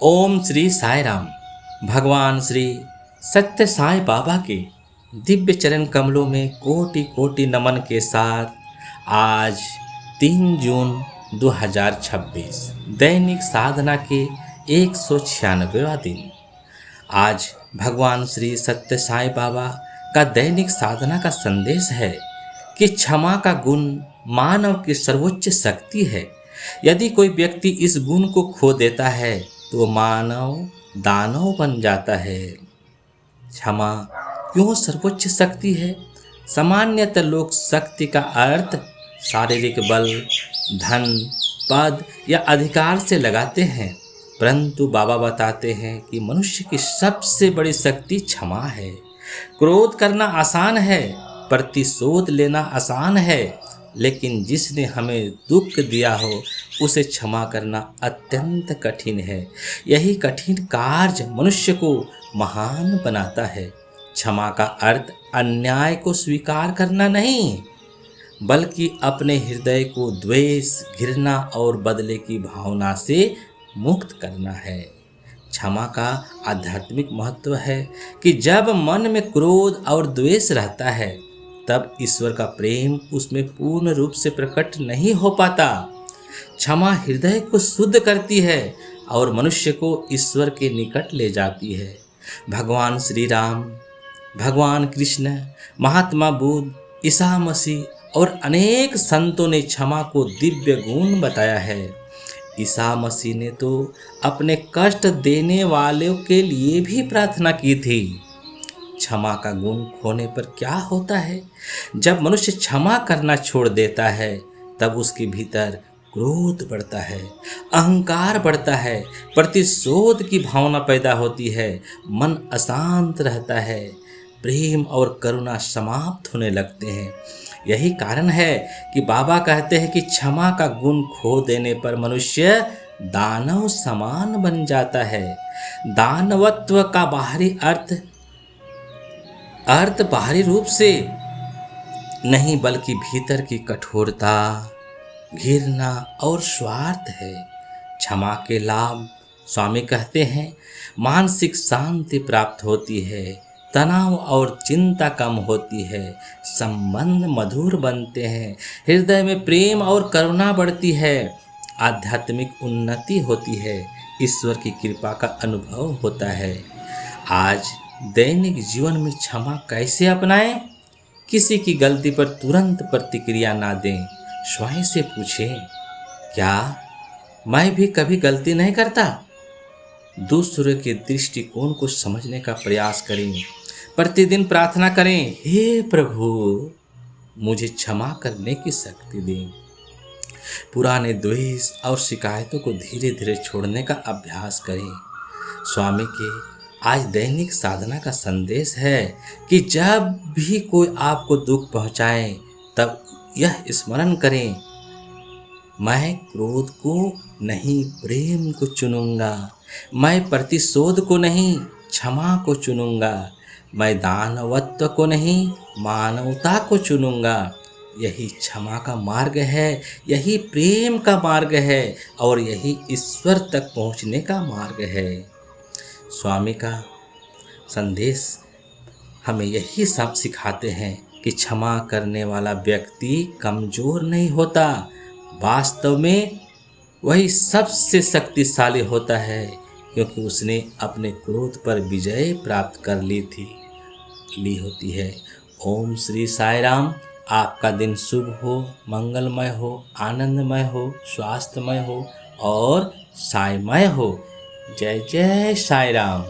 ओम श्री साई राम। भगवान श्री सत्य साई बाबा के दिव्य चरण कमलों में कोटि कोटि नमन के साथ आज 3 जून 2026 दैनिक साधना के 196वां दिन। आज भगवान श्री सत्य साई बाबा का दैनिक साधना का संदेश है कि क्षमा का गुण मानव की सर्वोच्च शक्ति है। यदि कोई व्यक्ति इस गुण को खो देता है तो मानव दानव बन जाता है। क्षमा क्यों सर्वोच्च शक्ति है? सामान्यतः लोग शक्ति का अर्थ शारीरिक बल, धन, पद या अधिकार से लगाते हैं, परंतु बाबा बताते हैं कि मनुष्य की सबसे बड़ी शक्ति क्षमा है। क्रोध करना आसान है, प्रतिशोध लेना आसान है, लेकिन जिसने हमें दुख दिया हो उसे क्षमा करना अत्यंत कठिन है। यही कठिन कार्य मनुष्य को महान बनाता है। क्षमा का अर्थ अन्याय को स्वीकार करना नहीं, बल्कि अपने हृदय को द्वेष, घृणा और बदले की भावना से मुक्त करना है। क्षमा का आध्यात्मिक महत्व है कि जब मन में क्रोध और द्वेष रहता है तब ईश्वर का प्रेम उसमें पूर्ण रूप से प्रकट नहीं हो पाता। क्षमा हृदय को शुद्ध करती है और मनुष्य को ईश्वर के निकट ले जाती है। भगवान श्री राम, भगवान कृष्ण, महात्मा बुद्ध, ईसा मसीह और अनेक संतों ने क्षमा को दिव्य गुण बताया है। ईसा मसीह ने तो अपने कष्ट देने वालों के लिए भी प्रार्थना की थी। क्षमा का गुण खोने पर क्या होता है? जब मनुष्य क्षमा करना छोड़ देता है तब उसके भीतर क्रोध बढ़ता है, अहंकार बढ़ता है, प्रतिशोध की भावना पैदा होती है, मन अशांत रहता है, प्रेम और करुणा समाप्त होने लगते हैं। यही कारण है कि बाबा कहते हैं कि क्षमा का गुण खो देने पर मनुष्य दानव समान बन जाता है। दानवत्व का बाहरी अर्थ बाहरी रूप से नहीं, बल्कि भीतर की कठोरता, घृणा और स्वार्थ है। क्षमा के लाभ स्वामी कहते हैं, मानसिक शांति प्राप्त होती है, तनाव और चिंता कम होती है, संबंध मधुर बनते हैं, हृदय में प्रेम और करुणा बढ़ती है, आध्यात्मिक उन्नति होती है, ईश्वर की कृपा का अनुभव होता है। आज दैनिक जीवन में क्षमा कैसे अपनाएं? किसी की गलती पर तुरंत प्रतिक्रिया ना दें। स्वयं से पूछें, क्या मैं भी कभी गलती नहीं करता? दूसरे के दृष्टिकोण को समझने का प्रयास करें। प्रतिदिन प्रार्थना करें, हे प्रभु मुझे क्षमा करने की शक्ति दें। पुराने द्वेष और शिकायतों को धीरे धीरे छोड़ने का अभ्यास करें। स्वामी के आज दैनिक साधना का संदेश है कि जब भी कोई आपको दुख पहुंचाए तब यह स्मरण करें, मैं क्रोध को नहीं प्रेम को चुनूंगा, मैं प्रतिशोध को नहीं क्षमा को चुनूंगा, मैं दानवत्व को नहीं मानवता को चुनूंगा। यही क्षमा का मार्ग है, यही प्रेम का मार्ग है और यही ईश्वर तक पहुंचने का मार्ग है। स्वामी का संदेश हमें यही सब सिखाते हैं कि क्षमा करने वाला व्यक्ति कमज़ोर नहीं होता, वास्तव में वही सबसे शक्तिशाली होता है, क्योंकि उसने अपने क्रोध पर विजय प्राप्त कर ली होती है। ओम श्री साई राम। आपका दिन शुभ हो, मंगलमय हो, आनंदमय हो, स्वास्थ्यमय हो और साईमय हो। जय जय साई राम।